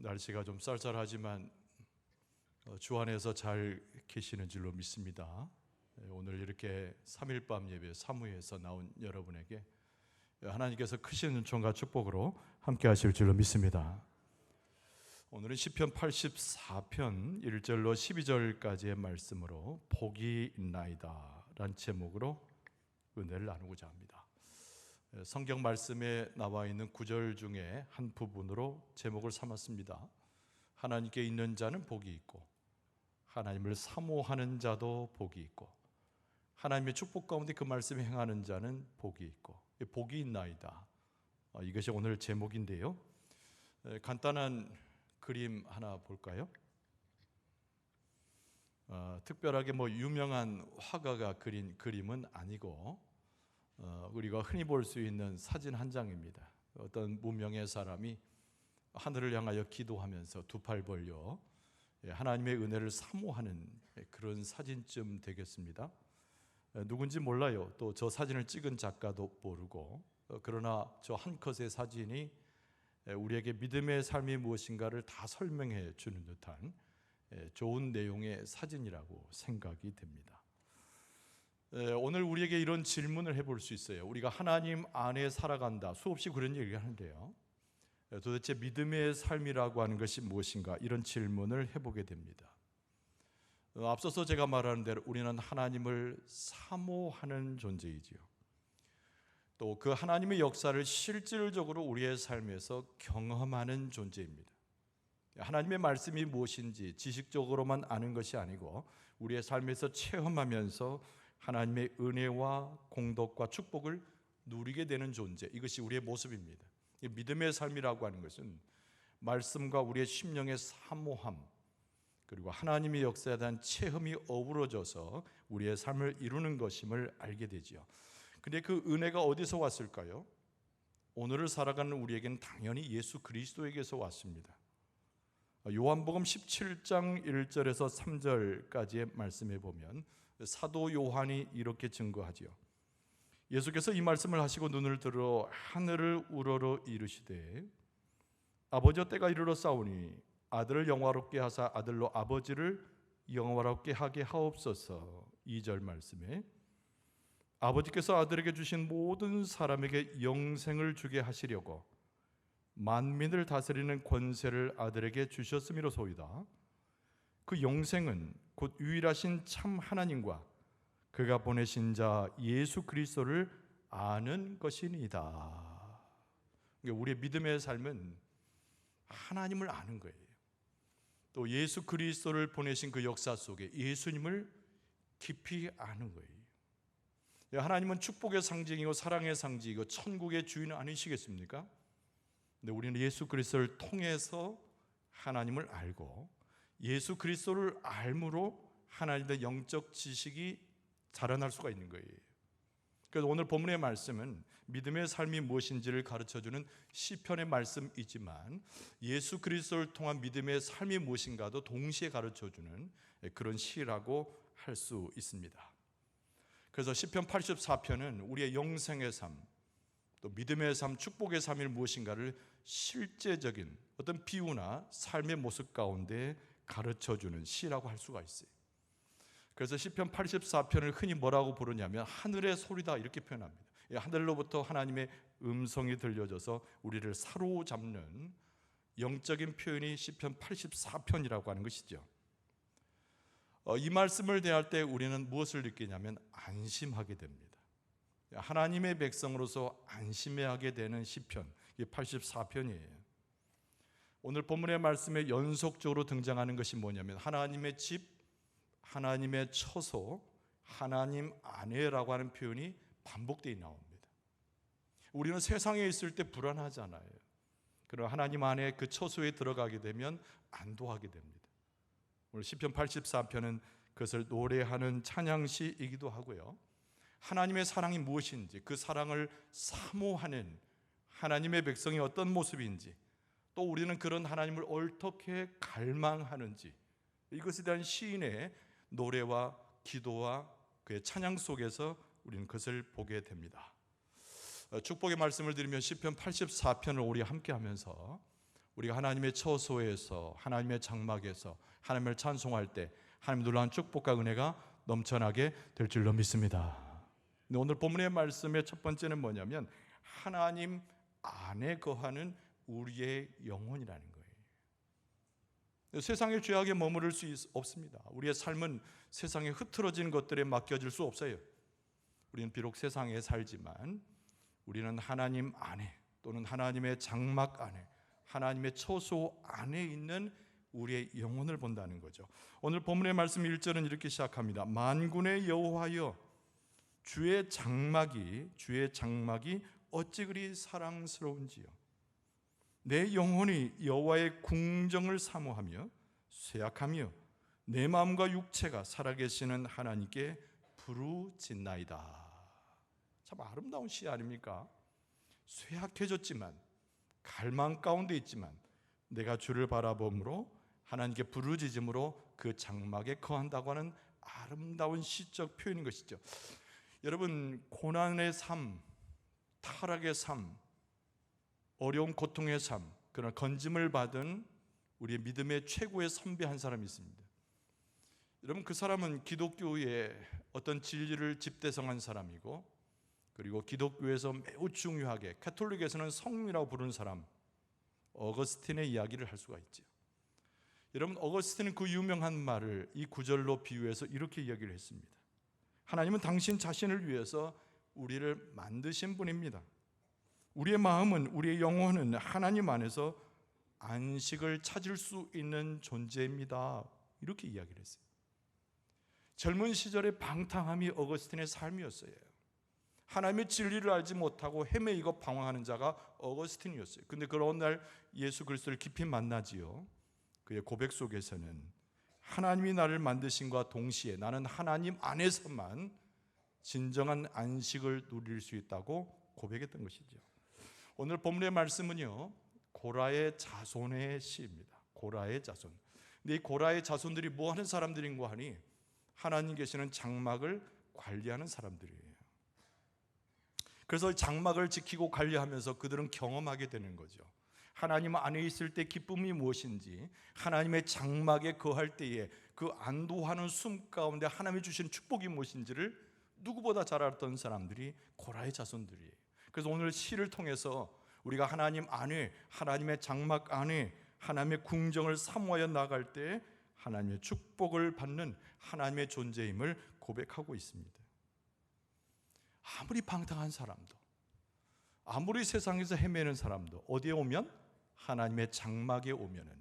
날씨가 좀 쌀쌀하지만 주 안에서 잘 계시는 줄로 믿습니다. 오늘 이렇게 3일밤 예배 사무에서 나온 여러분에게 하나님께서 크신 은총과 축복으로 함께 하실 줄로 믿습니다. 오늘은 시편 84편 1절로 12절까지의 말씀으로 복이 있나이다 라는 제목으로 은혜를 나누고자 합니다. 성경 말씀에 나와 있는 구절 중에 한 부분으로 제목을 삼았습니다. 하나님께 있는 자는 복이 있고 하나님을 사모하는 자도 복이 있고 하나님의 축복 가운데 그 말씀에 행하는 자는 복이 있고 복이 있나이다. 이것이 오늘 제목인데요. 간단한 그림 하나 볼까요? 특별하게 유명한 화가가 그린 그림은 아니고 우리가 흔히 볼 수 있는 사진 한 장입니다. 어떤 무명의 사람이 하늘을 향하여 기도하면서 두 팔 벌려 하나님의 은혜를 사모하는 그런 사진쯤 되겠습니다. 누군지 몰라요. 또 저 사진을 찍은 작가도 모르고, 그러나 저 한 컷의 사진이 우리에게 믿음의 삶이 무엇인가를 다 설명해 주는 듯한 좋은 내용의 사진이라고 생각이 됩니다. 오늘 우리에게 이런 질문을 해볼 수 있어요. 우리가 하나님 안에 살아간다. 수없이 그런 얘기를 하는데요. 도대체 믿음의 삶이라고 하는 것이 무엇인가? 이런 질문을 해보게 됩니다. 앞서서 제가 말하는 대로 우리는 하나님을 사모하는 존재이지요. 또 그 하나님의 역사를 실질적으로 우리의 삶에서 경험하는 존재입니다. 하나님의 말씀이 무엇인지 지식적으로만 아는 것이 아니고 우리의 삶에서 체험하면서 하나님의 은혜와 공덕과 축복을 누리게 되는 존재, 이것이 우리의 모습입니다. 믿음의 삶이라고 하는 것은 말씀과 우리의 심령의 사모함, 그리고 하나님의 역사에 대한 체험이 어우러져서 우리의 삶을 이루는 것임을 알게 되지요. 그런데 그 은혜가 어디서 왔을까요? 오늘을 살아가는 우리에게는 당연히 예수 그리스도에게서 왔습니다. 요한복음 17장 1절에서 3절까지의 말씀에 보면 사도 요한이 이렇게 증거하지요. 예수께서 이 말씀을 하시고 눈을 들어 하늘을 우러러 이르시되 아버지여 때가 이르러 싸우니 아들을 영화롭게 하사 아들로 아버지를 영화롭게 하게 하옵소서. 2절 말씀에 아버지께서 아들에게 주신 모든 사람에게 영생을 주게 하시려고 만민을 다스리는 권세를 아들에게 주셨음이로소이다. 그 영생은 곧 유일하신 참 하나님과 그가 보내신 자 예수 그리스도를 아는 것이니이다. 우리의 믿음의 삶은 하나님을 아는 거예요. 또 예수 그리스도를 보내신 그 역사 속에 예수님을 깊이 아는 거예요. 하나님은 축복의 상징이고 사랑의 상징이고 천국의 주인은 아니시겠습니까? 근데 우리는 예수 그리스도를 통해서 하나님을 알고 예수 그리스도를 알므로 하나님의 영적 지식이 자라날 수가 있는 거예요. 그래서 오늘 본문의 말씀은 믿음의 삶이 무엇인지를 가르쳐주는 시편의 말씀이지만 예수 그리스도를 통한 믿음의 삶이 무엇인가도 동시에 가르쳐주는 그런 시라고 할 수 있습니다. 그래서 시편 84편은 우리의 영생의 삶, 또 믿음의 삶, 축복의 삶이 무엇인가를 실제적인 어떤 비유나 삶의 모습 가운데 가르쳐주는 시라고 할 수가 있어요. 그래서 시편 84편을 흔히 뭐라고 부르냐면 하늘의 소리다 이렇게 표현합니다. 하늘로부터 하나님의 음성이 들려져서 우리를 사로잡는 영적인 표현이 시편 84편이라고 하는 것이죠. 이 말씀을 대할 때 우리는 무엇을 느끼냐면 안심하게 됩니다. 하나님의 백성으로서 안심하게 되는 시편, 이게 84편이에요. 오늘 본문의 말씀에 연속적으로 등장하는 것이 뭐냐면 하나님의 집, 하나님의 처소, 하나님 안에라고 하는 표현이 반복되어 나옵니다. 우리는 세상에 있을 때 불안하잖아요. 그러나 하나님 안에 그 처소에 들어가게 되면 안도하게 됩니다. 오늘 시편 84편은 그것을 노래하는 찬양시이기도 하고요. 하나님의 사랑이 무엇인지, 그 사랑을 사모하는 하나님의 백성이 어떤 모습인지, 또 우리는 그런 하나님을 어떻게 갈망하는지, 이것에 대한 시인의 노래와 기도와 그의 찬양 속에서 우리는 그것을 보게 됩니다. 축복의 말씀을 드리면 시편 84편을 우리 함께 하면서 우리가 하나님의 처소에서, 하나님의 장막에서 하나님을 찬송할 때 하나님 놀라운 축복과 은혜가 넘쳐나게 될 줄로 믿습니다. 오늘 본문의 말씀의 첫 번째는 뭐냐면 하나님 안에 거하는 우리의 영혼이라는 거예요. 세상의 죄악에 머무를 수 없습니다. 우리의 삶은 세상에 흐트러진 것들에 맡겨질 수 없어요. 우리는 비록 세상에 살지만 우리는 하나님 안에, 또는 하나님의 장막 안에, 하나님의 처소 안에 있는 우리의 영혼을 본다는 거죠. 오늘 본문의 말씀 1절은 이렇게 시작합니다. 만군의 여호와여, 주의 장막이 어찌 그리 사랑스러운지요. 내 영혼이 여호와의 궁정을 사모하며 쇠약하며 내 마음과 육체가 살아계시는 하나님께 부르짖나이다. 참 아름다운 시 아닙니까? 쇠약해졌지만, 갈망 가운데 있지만 내가 주를 바라봄으로 하나님께 부르짖음으로 그 장막에 거한다고 하는 아름다운 시적 표현인 것이죠. 여러분, 고난의 삶, 타락의 삶, 어려운 고통의 삶, 그러나 건짐을 받은 우리의 믿음의 최고의 선배 한 사람이 있습니다. 여러분, 그 사람은 기독교의 어떤 진리를 집대성한 사람이고, 그리고 기독교에서 매우 중요하게, 가톨릭에서는 성이라고 부르는 사람, 어거스틴의 이야기를 할 수가 있죠. 여러분, 어거스틴은 그 유명한 말을 이 구절로 비유해서 이렇게 이야기를 했습니다. 하나님은 당신 자신을 위해서 우리를 만드신 분입니다. 우리의 마음은, 우리의 영혼은 하나님 안에서 안식을 찾을 수 있는 존재입니다. 이렇게 이야기를 했어요. 젊은 시절의 방탕함이 어거스틴의 삶이었어요. 하나님의 진리를 알지 못하고 헤매이고 방황하는 자가 어거스틴이었어요. 근데 그런 날 예수 그리스도를 깊이 만나지요. 그의 고백 속에서는 하나님이 나를 만드신과 동시에 나는 하나님 안에서만 진정한 안식을 누릴 수 있다고 고백했던 것이죠. 오늘 본문의 말씀은요, 고라의 자손의 시입니다. 고라의 자손. 근데 이 고라의 자손들이 뭐 하는 사람들인고 하니 하나님 계시는 장막을 관리하는 사람들이에요. 그래서 장막을 지키고 관리하면서 그들은 경험하게 되는 거죠. 하나님 안에 있을 때 기쁨이 무엇인지, 하나님의 장막에 거할 때에 그 안도하는 숨 가운데 하나님이 주신 축복이 무엇인지를 누구보다 잘 알았던 사람들이 고라의 자손들이에요. 그래서 오늘 시를 통해서 우리가 하나님 안에, 하나님의 장막 안에 하나님의 궁정을 사모하여 나갈 때 하나님의 축복을 받는 하나님의 존재임을 고백하고 있습니다. 아무리 방탕한 사람도, 아무리 세상에서 헤매는 사람도 어디에 오면, 하나님의 장막에 오면은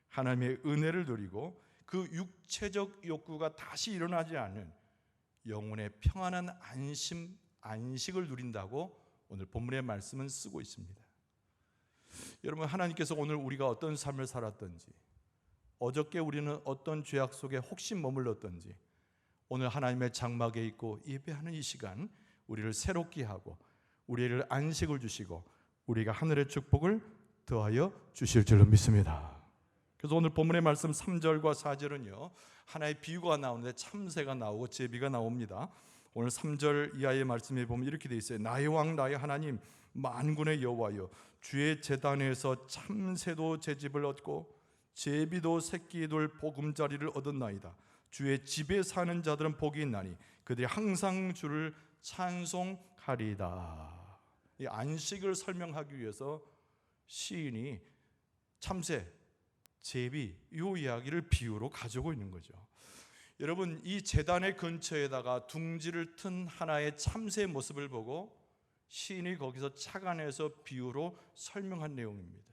하나님의 은혜를 누리고 그 육체적 욕구가 다시 일어나지 않는 영혼의 평안한 안식을 누린다고 오늘 본문의 말씀은 쓰고 있습니다. 여러분, 하나님께서 오늘 우리가 어떤 삶을 살았던지, 어저께 우리는 어떤 죄악 속에 혹시 머물렀던지, 오늘 하나님의 장막에 있고 예배하는 이 시간 우리를 새롭게 하고 우리를 안식을 주시고 우리가 하늘의 축복을 더하여 주실 줄로 믿습니다. 그래서 오늘 본문의 말씀 3절과 4절은요, 하나의 비유가 나오는데 참새가 나오고 제비가 나옵니다. 오늘 3절 이하의 말씀에 보면 이렇게 되어 있어요. 나의 왕 나의 하나님 만군의 여호와여, 주의 제단에서 참새도 제 집을 얻고 제비도 새끼 둘 보금자리를 얻었나이다. 주의 집에 사는 자들은 복이 있나니 그들이 항상 주를 찬송하리이다. 이 안식을 설명하기 위해서 시인이 참새, 제비 이 이야기를 비유로 가지고 있는 거죠. 여러분, 이 제단의 근처에다가 둥지를 튼 하나의 참새의 모습을 보고 시인이 거기서 착안해서 비유로 설명한 내용입니다.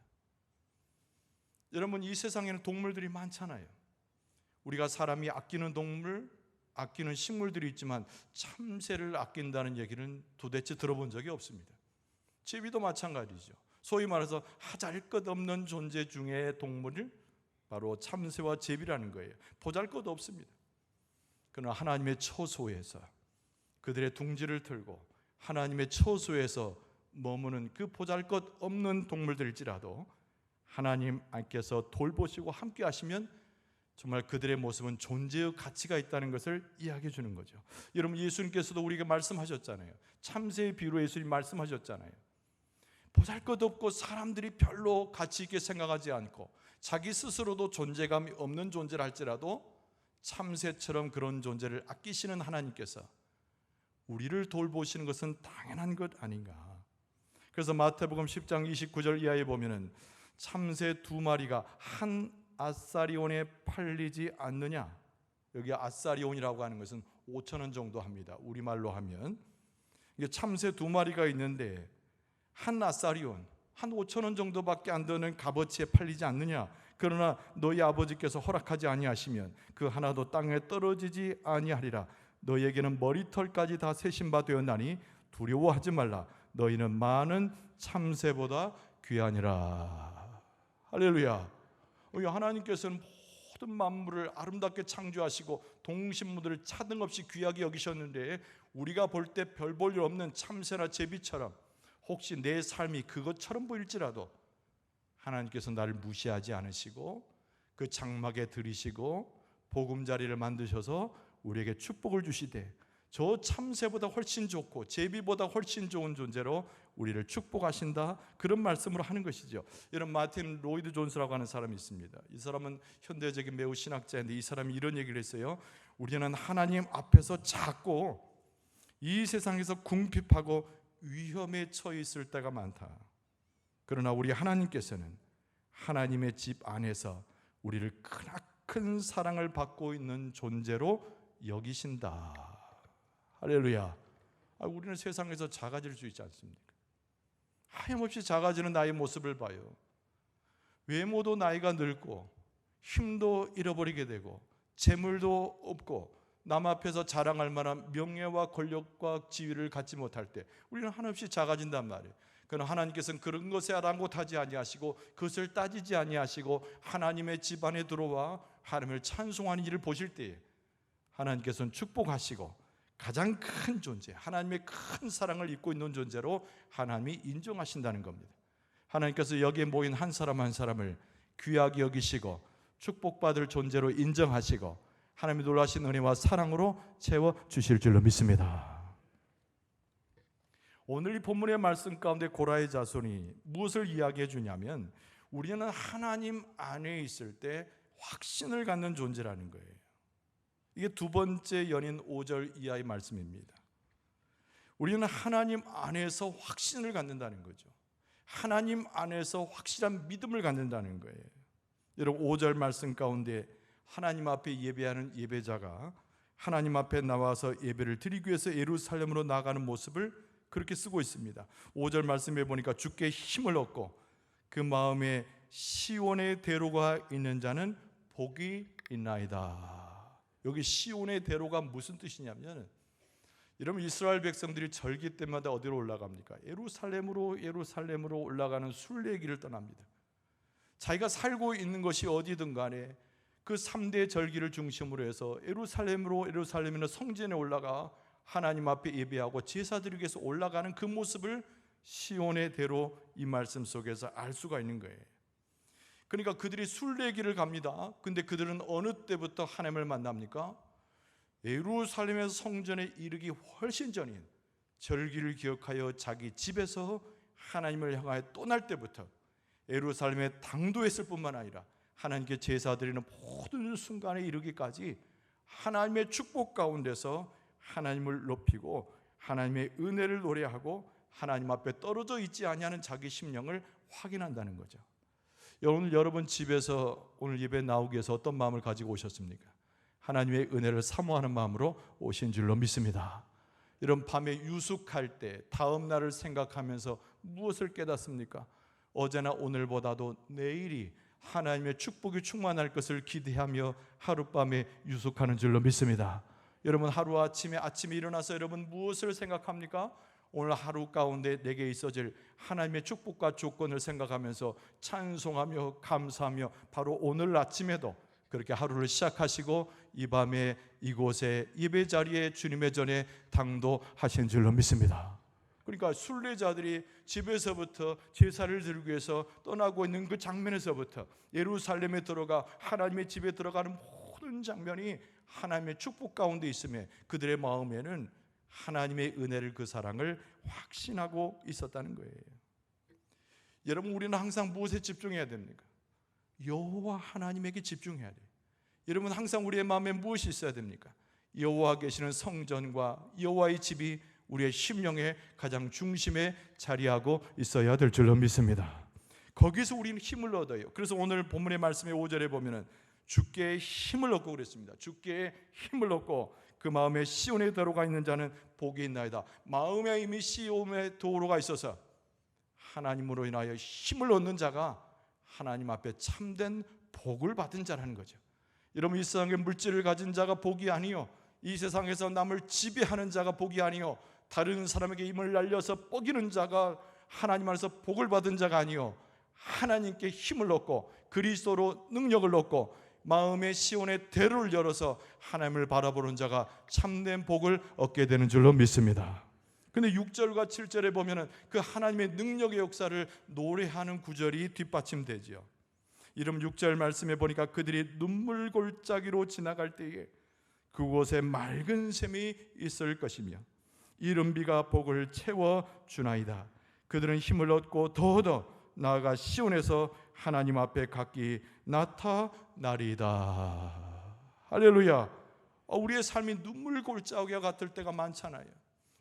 여러분, 이 세상에는 동물들이 많잖아요. 우리가 사람이 아끼는 동물, 아끼는 식물들이 있지만 참새를 아낀다는 얘기는 도대체 들어본 적이 없습니다. 제비도 마찬가지죠. 소위 말해서 하잘것없는 존재 중에 동물이 바로 참새와 제비라는 거예요. 보잘것없습니다. 그러나 하나님의 처소에서 그들의 둥지를 틀고 하나님의 처소에서 머무는 그 보잘것없는 동물들일지라도 하나님께서 돌보시고 함께 하시면 정말 그들의 모습은 존재의 가치가 있다는 것을 이야기해 주는 거죠. 여러분, 예수님께서도 우리에게 말씀하셨잖아요. 참새의 비유로 예수님 말씀하셨잖아요. 보잘것없고 사람들이 별로 가치 있게 생각하지 않고 자기 스스로도 존재감이 없는 존재를 할지라도 참새처럼 그런 존재를 아끼시는 하나님께서 우리를 돌보시는 것은 당연한 것 아닌가. 그래서 마태복음 10장 29절 이하에 보면은 참새 2마리가 한 아사리온에 팔리지 않느냐. 여기 아사리온이라고 하는 것은 5,000원 정도 합니다. 우리말로 하면 이게 참새 2마리가 있는데 한 아사리온, 한 5,000원 정도밖에 안 되는 값어치에 팔리지 않느냐. 그러나 너희 아버지께서 허락하지 아니하시면 그 하나도 땅에 떨어지지 아니하리라. 너희에게는 머리털까지 다 세신 바 되었나니 두려워하지 말라. 너희는 많은 참새보다 귀하니라. 할렐루야. 하나님께서는 모든 만물을 아름답게 창조하시고 동식물들을 차등없이 귀하게 여기셨는데 우리가 볼 때 별 볼 일 없는 참새나 제비처럼 혹시 내 삶이 그것처럼 보일지라도 하나님께서 나를 무시하지 않으시고 그 장막에 들이시고 보금자리를 만드셔서 우리에게 축복을 주시되 저 참새보다 훨씬 좋고 제비보다 훨씬 좋은 존재로 우리를 축복하신다, 그런 말씀으로 하는 것이죠. 여러분, 마틴 로이드 존스라고 하는 사람이 있습니다. 이 사람은 현대적인 매우 신학자인데 이 사람이 이런 얘기를 했어요. 우리는 하나님 앞에서 작고 이 세상에서 궁핍하고 위험에 처해 있을 때가 많다. 그러나 우리 하나님께서는 하나님의 집 안에서 우리를 크나큰 사랑을 받고 있는 존재로 여기신다. 할렐루야. 우리는 세상에서 작아질 수 있지 않습니까? 하염없이 작아지는 나의 모습을 봐요. 외모도 나이가 늙고 힘도 잃어버리게 되고 재물도 없고 남 앞에서 자랑할 만한 명예와 권력과 지위를 갖지 못할 때 우리는 한없이 작아진단 말이에요. 그러나 하나님께서는 그런 것에 아랑곳하지 아니하시고 그것을 따지지 아니하시고 하나님의 집안에 들어와 하나님을 찬송하는 일을 보실 때에 하나님께서는 축복하시고 가장 큰 존재, 하나님의 큰 사랑을 입고 있는 존재로 하나님이 인정하신다는 겁니다. 하나님께서 여기에 모인 한 사람 한 사람을 귀하게 여기시고 축복받을 존재로 인정하시고 하나님의 놀라신 은혜와 사랑으로 채워주실 줄로 믿습니다. 오늘 이 본문의 말씀 가운데 고라의 자손이 무엇을 이야기해 주냐면 우리는 하나님 안에 있을 때 확신을 갖는 존재라는 거예요. 이게 두 번째 연인 5절 이하의 말씀입니다. 우리는 하나님 안에서 확신을 갖는다는 거죠. 하나님 안에서 확실한 믿음을 갖는다는 거예요. 여러분, 5절 말씀 가운데 하나님 앞에 예배하는 예배자가 하나님 앞에 나와서 예배를 드리기 위해서 예루살렘으로 나가는 모습을 그렇게 쓰고 있습니다. 5절 말씀에 보니까 주께 힘을 얻고 그 마음에 시온의 대로가 있는 자는 복이 있나이다. 여기 시온의 대로가 무슨 뜻이냐면, 여러분, 이스라엘 백성들이 절기 때마다 어디로 올라갑니까? 예루살렘으로 올라가는 순례길을 떠납니다. 자기가 살고 있는 것이 어디든 간에 그 3대 절기를 중심으로 해서 예루살렘이나 성전에 올라가 하나님 앞에 예배하고 제사 드리기 위해서 올라가는 그 모습을 시온의 대로 이 말씀 속에서 알 수가 있는 거예요. 그러니까 그들이 순례길을 갑니다. 근데 그들은 어느 때부터 하나님을 만납니까? 예루살렘에서 성전에 이르기 훨씬 전인 절기를 기억하여 자기 집에서 하나님을 향하여 떠날 때부터 예루살렘에 당도했을 뿐만 아니라 하나님께 제사 드리는 모든 순간에 이르기까지 하나님의 축복 가운데서 하나님을 높이고 하나님의 은혜를 노래하고 하나님 앞에 떨어져 있지 아니하는 자기 심령을 확인한다는 거죠. 오늘 여러분 집에서 오늘 예배 나오기 위해서 어떤 마음을 가지고 오셨습니까? 하나님의 은혜를 사모하는 마음으로 오신 줄로 믿습니다. 여러분, 밤에 유숙할 때 다음 날을 생각하면서 무엇을 깨닫습니까? 어제나 오늘보다도 내일이 하나님의 축복이 충만할 것을 기대하며 하룻밤에 유숙하는 줄로 믿습니다. 여러분, 아침에 일어나서 여러분 무엇을 생각합니까? 오늘 하루 가운데 내게 있어질 하나님의 축복과 조건을 생각하면서 찬송하며 감사하며 바로 오늘 아침에도 그렇게 하루를 시작하시고 이 밤에 이곳에 예배 자리에 주님의 전에 당도하신 줄로 믿습니다. 그러니까 순례자들이 집에서부터 제사를 드리기 위해서 떠나고 있는 그 장면에서부터 예루살렘에 들어가 하나님의 집에 들어가는 모든 장면이 하나님의 축복 가운데 있음에 그들의 마음에는 하나님의 은혜를, 그 사랑을 확신하고 있었다는 거예요. 여러분, 우리는 항상 무엇에 집중해야 됩니까? 여호와 하나님에게 집중해야 돼요. 여러분, 항상 우리의 마음에 무엇이 있어야 됩니까? 여호와 계시는 성전과 여호와의 집이 우리의 심령의 가장 중심에 자리하고 있어야 될 줄로 믿습니다. 거기서 우리는 힘을 얻어요. 그래서 오늘 본문의 말씀의 5절에 보면은 주께 힘을 얻고 그랬습니다. 주께 힘을 얻고 그 마음에 시온의 도로가 있는 자는 복이 있나이다. 마음에 이미 시온의 도로가 있어서 하나님으로 인하여 힘을 얻는 자가 하나님 앞에 참된 복을 받은 자라는 거죠. 여러분, 이 세상에 물질을 가진 자가 복이 아니요, 이 세상에서 남을 지배하는 자가 복이 아니요, 다른 사람에게 힘을 날려서 뻐기는 자가 하나님 안에서 복을 받은 자가 아니요, 하나님께 힘을 얻고 그리스도로 능력을 얻고 마음의 시온의 대로를 열어서 하나님을 바라보는 자가 참된 복을 얻게 되는 줄로 믿습니다. 근데 6절과 7절에 보면은 그 하나님의 능력의 역사를 노래하는 구절이 뒷받침되지요. 이름 6절 말씀에 보니까 그들이 눈물 골짜기로 지나갈 때에 그곳에 맑은 샘이 있을 것이며 이른 비가 복을 채워 주나이다. 그들은 힘을 얻고 더더 나아가 시온에서 하나님 앞에 각기 나타나리이다. 할렐루야. 우리의 삶이 눈물 골짜기와 같을 때가 많잖아요.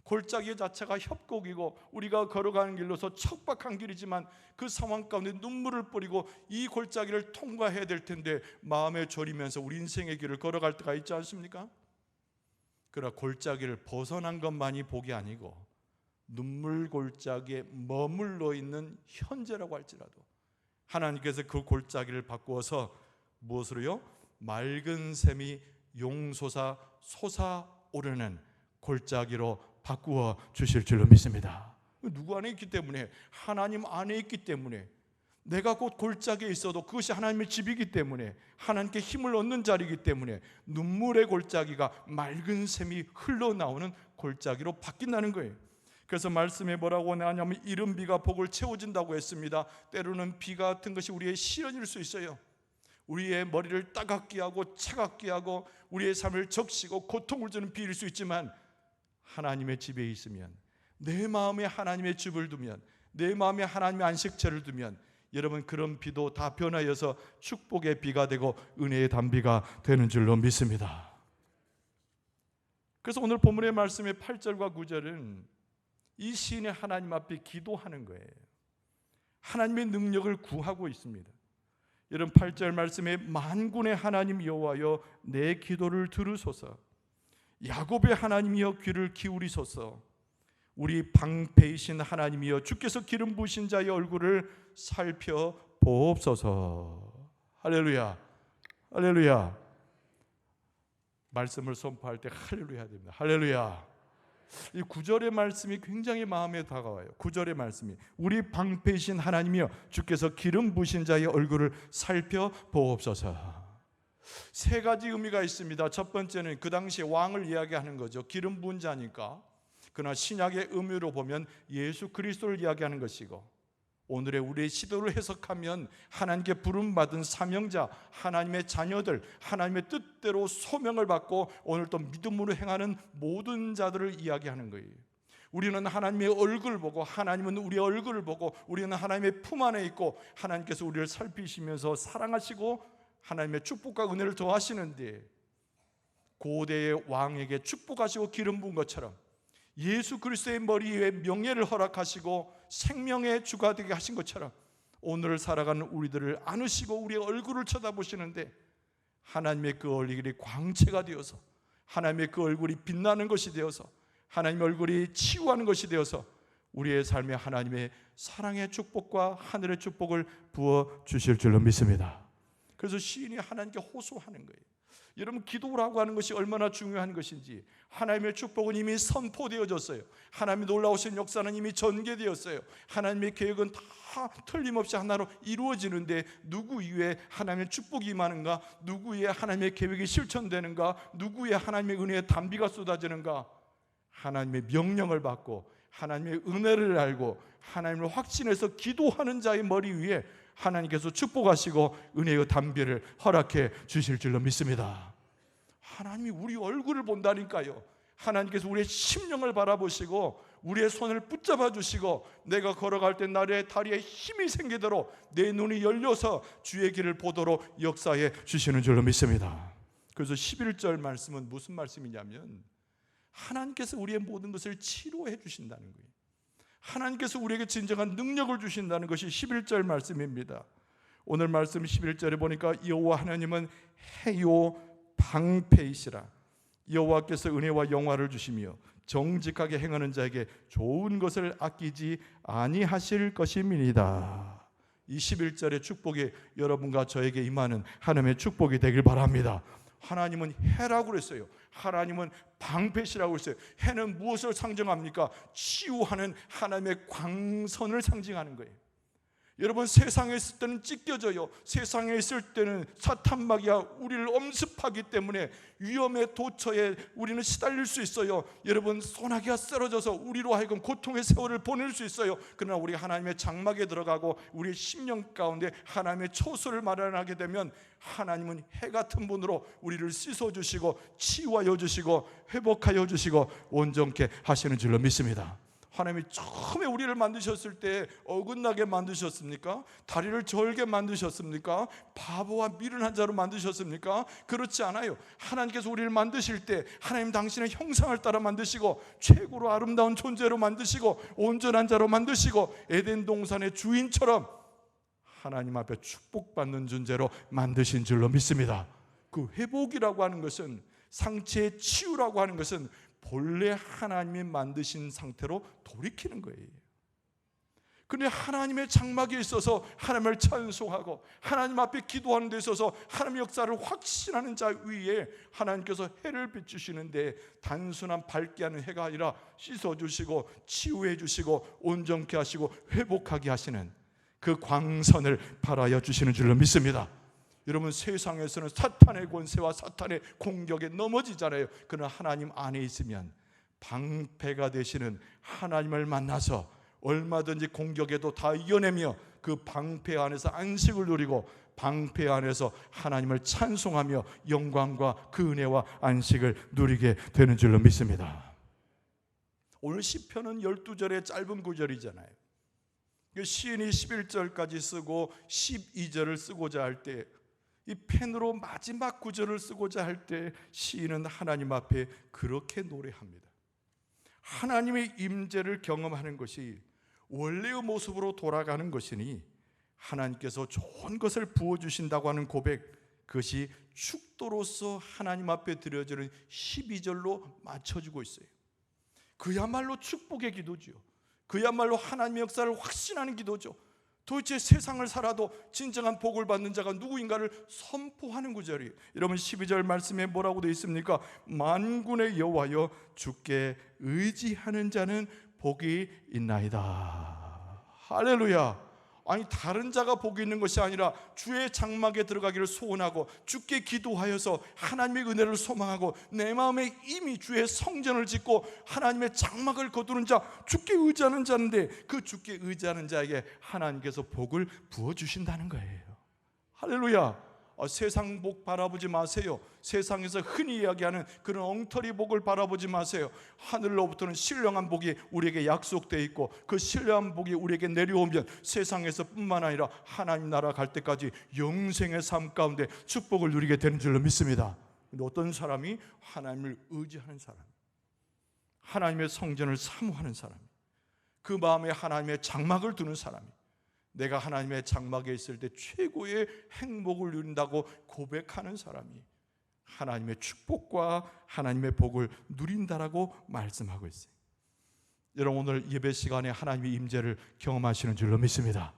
골짜기 자체가 협곡이고 우리가 걸어가는 길로서 척박한 길이지만 그 상황 가운데 눈물을 뿌리고 이 골짜기를 통과해야 될 텐데 마음에 졸이면서 우리 인생의 길을 걸어갈 때가 있지 않습니까? 그러나 골짜기를 벗어난 것만이 복이 아니고 눈물 골짜기에 머물러 있는 현재라고 할지라도 하나님께서 그 골짜기를 바꾸어서 무엇으로요? 맑은 샘이 용솟아 솟아오르는 골짜기로 바꾸어 주실 줄로 믿습니다. 누구 안에 있기 때문에? 하나님 안에 있기 때문에. 내가 곧 골짜기에 있어도 그것이 하나님의 집이기 때문에, 하나님께 힘을 얻는 자리이기 때문에 눈물의 골짜기가 맑은 샘이 흘러나오는 골짜기로 바뀐다는 거예요. 그래서 말씀에 뭐라고 나냐면 이른 비가 복을 채워준다고 했습니다. 때로는 비 같은 것이 우리의 시련일 수 있어요. 우리의 머리를 따갑게 하고 차갑게 하고 우리의 삶을 적시고 고통을 주는 비일 수 있지만 하나님의 집에 있으면, 내 마음에 하나님의 집을 두면, 내 마음에 하나님의 안식처를 두면 여러분, 그런 비도 다 변하여서 축복의 비가 되고 은혜의 단비가 되는 줄로 믿습니다. 그래서 오늘 본문의 말씀의 8절과 9절은 이 시인의 하나님 앞에 기도하는 거예요. 하나님의 능력을 구하고 있습니다. 여러분, 8절 말씀에 만군의 하나님 여호와여 내 기도를 들으소서, 야곱의 하나님이여 귀를 기울이소서, 우리 방패이신 하나님이여 주께서 기름 부으신 자의 얼굴을 살펴보옵소서. 할렐루야, 할렐루야. 말씀을 선포할 때 할렐루야 해야 됩니다. 할렐루야. 이 9절의 말씀이 굉장히 마음에 다가와요. 9절의 말씀이 우리 방패이신 하나님이여 주께서 기름 부으신 자의 얼굴을 살펴보옵소서. 세 가지 의미가 있습니다. 첫 번째는 그 당시에 왕을 이야기하는 거죠. 기름 부은 자니까. 그러나 신약의 의미로 보면 예수 그리스도를 이야기하는 것이고, 오늘의 우리의 시도를 해석하면 하나님께 부름받은 사명자, 하나님의 자녀들, 하나님의 뜻대로 소명을 받고 오늘 또 믿음으로 행하는 모든 자들을 이야기하는 거예요. 우리는 하나님의 얼굴을 보고, 하나님은 우리의 얼굴을 보고, 우리는 하나님의 품 안에 있고 하나님께서 우리를 살피시면서 사랑하시고 하나님의 축복과 은혜를 더하시는데, 고대의 왕에게 축복하시고 기름 부은 것처럼 예수 그리스도의 머리 위에 명예를 허락하시고 생명의 주가 되게 하신 것처럼 오늘을 살아가는 우리들을 안으시고 우리의 얼굴을 쳐다보시는데, 하나님의 그 얼굴이 광채가 되어서, 하나님의 그 얼굴이 빛나는 것이 되어서, 하나님의 얼굴이 치유하는 것이 되어서 우리의 삶에 하나님의 사랑의 축복과 하늘의 축복을 부어 주실 줄로 믿습니다. 그래서 시인이 하나님께 호소하는 거예요. 여러분, 기도라고 하는 것이 얼마나 중요한 것인지, 하나님의 축복은 이미 선포되어졌어요. 하나님의 놀라우신 역사는 이미 전개되었어요. 하나님의 계획은 다 틀림없이 하나로 이루어지는데, 누구 위에 하나님의 축복이 임하는가, 누구 위에 하나님의 계획이 실천되는가, 누구 위에 하나님의 은혜의 단비가 쏟아지는가, 하나님의 명령을 받고 하나님의 은혜를 알고 하나님을 확신해서 기도하는 자의 머리 위에 하나님께서 축복하시고 은혜의 단비를 허락해 주실 줄로 믿습니다. 하나님이 우리 얼굴을 본다니까요. 하나님께서 우리의 심령을 바라보시고 우리의 손을 붙잡아 주시고 내가 걸어갈 때 나의 다리에 힘이 생기도록 내 눈이 열려서 주의 길을 보도록 역사해 주시는 줄로 믿습니다. 그래서 11절 말씀은 무슨 말씀이냐면 하나님께서 우리의 모든 것을 치료해 주신다는 거예요. 하나님께서 우리에게 진정한 능력을 주신다는 것이 11절 말씀입니다. 오늘 말씀 11절에 보니까 여호와 하나님은 해요 방패이시라. 여호와께서 은혜와 영화를 주시며 정직하게 행하는 자에게 좋은 것을 아끼지 아니하실 것임이니이다. 이 11절의 축복이 여러분과 저에게 임하는 하나님의 축복이 되길 바랍니다. 하나님은 해라고 그랬어요. 하나님은 방패시라고 그랬어요. 해는 무엇을 상징합니까? 치유하는 하나님의 광선을 상징하는 거예요. 여러분, 세상에 있을 때는 찢겨져요. 세상에 있을 때는 사탄마귀가 우리를 엄습하기 때문에 위험의 도처에 우리는 시달릴 수 있어요. 여러분, 소나기가 쓰러져서 우리로 하여금 고통의 세월을 보낼 수 있어요. 그러나 우리 하나님의 장막에 들어가고 우리의 심령 가운데 하나님의 처소를 마련하게 되면 하나님은 해 같은 분으로 우리를 씻어주시고 치유하여 주시고 회복하여 주시고 온전케 하시는 줄로 믿습니다. 하나님이 처음에 우리를 만드셨을 때 어긋나게 만드셨습니까? 다리를 절게 만드셨습니까? 바보와 미련한 자로 만드셨습니까? 그렇지 않아요. 하나님께서 우리를 만드실 때 하나님 당신의 형상을 따라 만드시고 최고로 아름다운 존재로 만드시고 온전한 자로 만드시고 에덴 동산의 주인처럼 하나님 앞에 축복받는 존재로 만드신 줄로 믿습니다. 그 회복이라고 하는 것은, 상처의 치유라고 하는 것은 본래 하나님이 만드신 상태로 돌이키는 거예요. 그런데 하나님의 장막에 있어서 하나님을 찬송하고 하나님 앞에 기도하는 데 있어서 하나님의 역사를 확신하는 자 위에 하나님께서 해를 비추시는데 단순한 밝게 하는 해가 아니라 씻어주시고 치유해 주시고 온전케 하시고 회복하게 하시는 그 광선을 발하여 주시는 줄로 믿습니다. 여러분, 세상에서는 사탄의 권세와 사탄의 공격에 넘어지잖아요. 그러나 하나님 안에 있으면 방패가 되시는 하나님을 만나서 얼마든지 공격에도 다 이겨내며 그 방패 안에서 안식을 누리고 방패 안에서 하나님을 찬송하며 영광과 그 은혜와 안식을 누리게 되는 줄로 믿습니다. 오늘 시편은 12절의 짧은 구절이잖아요. 시인이 11절까지 쓰고 12절을 쓰고자 할 때, 이 펜으로 마지막 구절을 쓰고자 할 때 시인은 하나님 앞에 그렇게 노래합니다. 하나님의 임재를 경험하는 것이 원래의 모습으로 돌아가는 것이니 하나님께서 좋은 것을 부어주신다고 하는 고백, 그것이 축도로서 하나님 앞에 드려지는 12절로 맞춰주고 있어요. 그야말로 축복의 기도죠. 그야말로 하나님의 역사를 확신하는 기도죠. 도대체 세상을 살아도 진정한 복을 받는 자가 누구인가를 선포하는 구절이에요. 여러분, 12절 말씀에 뭐라고 되어 있습니까? 만군의 여호와여, 주께 의지하는 자는 복이 있나이다. 할렐루야. 아니, 다른 자가 복이 있는 것이 아니라 주의 장막에 들어가기를 소원하고 주께 기도하여서 하나님의 은혜를 소망하고 내 마음에 이미 주의 성전을 짓고 하나님의 장막을 거두는 자, 주께 의지하는 자인데 그 주께 의지하는 자에게 하나님께서 복을 부어주신다는 거예요. 할렐루야. 세상 복 바라보지 마세요. 세상에서 흔히 이야기하는 그런 엉터리 복을 바라보지 마세요. 하늘로부터는 신령한 복이 우리에게 약속되어 있고 그 신령한 복이 우리에게 내려오면 세상에서 뿐만 아니라 하나님 나라 갈 때까지 영생의 삶 가운데 축복을 누리게 되는 줄로 믿습니다. 그런데 어떤 사람이 하나님을 의지하는 사람, 하나님의 성전을 사모하는 사람, 그 마음에 하나님의 장막을 두는 사람이, 내가 하나님의 장막에 있을 때 최고의 행복을 누린다고 고백하는 사람이 하나님의 축복과 하나님의 복을 누린다라고 말씀하고 있어요. 여러분, 오늘 예배 시간에 하나님의 임재를 경험하시는 줄로 믿습니다.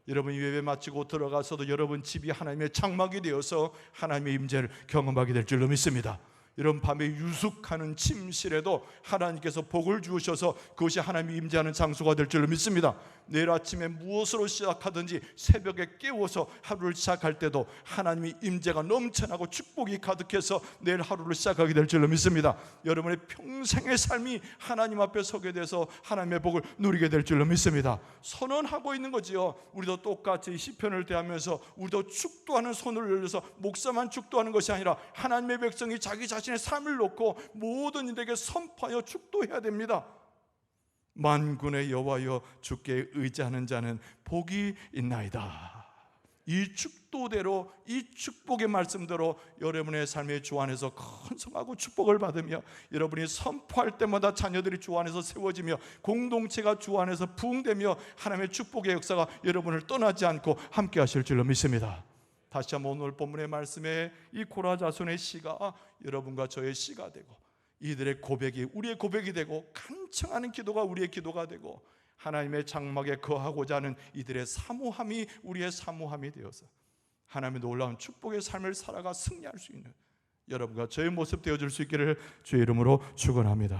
여러분, 예배 마치고 들어가서도 여러분 집이 하나님의 장막이 되어서 하나님의 임재를 경험하게 될 줄로 믿습니다. 여러분, 밤에 유숙하는 침실에도 하나님께서 복을 주셔서 그것이 하나님이 임재하는 장소가 될 줄로 믿습니다. 내일 아침에 무엇으로 시작하든지 새벽에 깨워서 하루를 시작할 때도 하나님의 임재가 넘쳐나고 축복이 가득해서 내일 하루를 시작하게 될 줄로 믿습니다. 여러분의 평생의 삶이 하나님 앞에 서게 돼서 하나님의 복을 누리게 될 줄로 믿습니다. 선언하고 있는 거지요. 우리도 똑같이 시편을 대하면서 우리도 축도하는 손을 열려서 목사만 축도하는 것이 아니라 하나님의 백성이 자기 자신을 자신의 삶을 놓고 모든 이들에게 선포하여 축도해야 됩니다. 만군의 여호와여 주께 의지하는 자는 복이 있나이다. 이 축도대로, 이 축복의 말씀대로 여러분의 삶의 주 안에서 건성하고 축복을 받으며 여러분이 선포할 때마다 자녀들이 주 안에서 세워지며 공동체가 주 안에서 부흥되며 하나님의 축복의 역사가 여러분을 떠나지 않고 함께 하실 줄로 믿습니다. 다시 한번 오늘 본문의 말씀에 이 고라 자손의 시가 여러분과 저의 시가 되고 이들의 고백이 우리의 고백이 되고 간청하는 기도가 우리의 기도가 되고 하나님의 장막에 거하고자 하는 이들의 사모함이 우리의 사모함이 되어서 하나님의 놀라운 축복의 삶을 살아가 승리할 수 있는 여러분과 저의 모습 되어줄 수 있기를 주의 이름으로 축원합니다.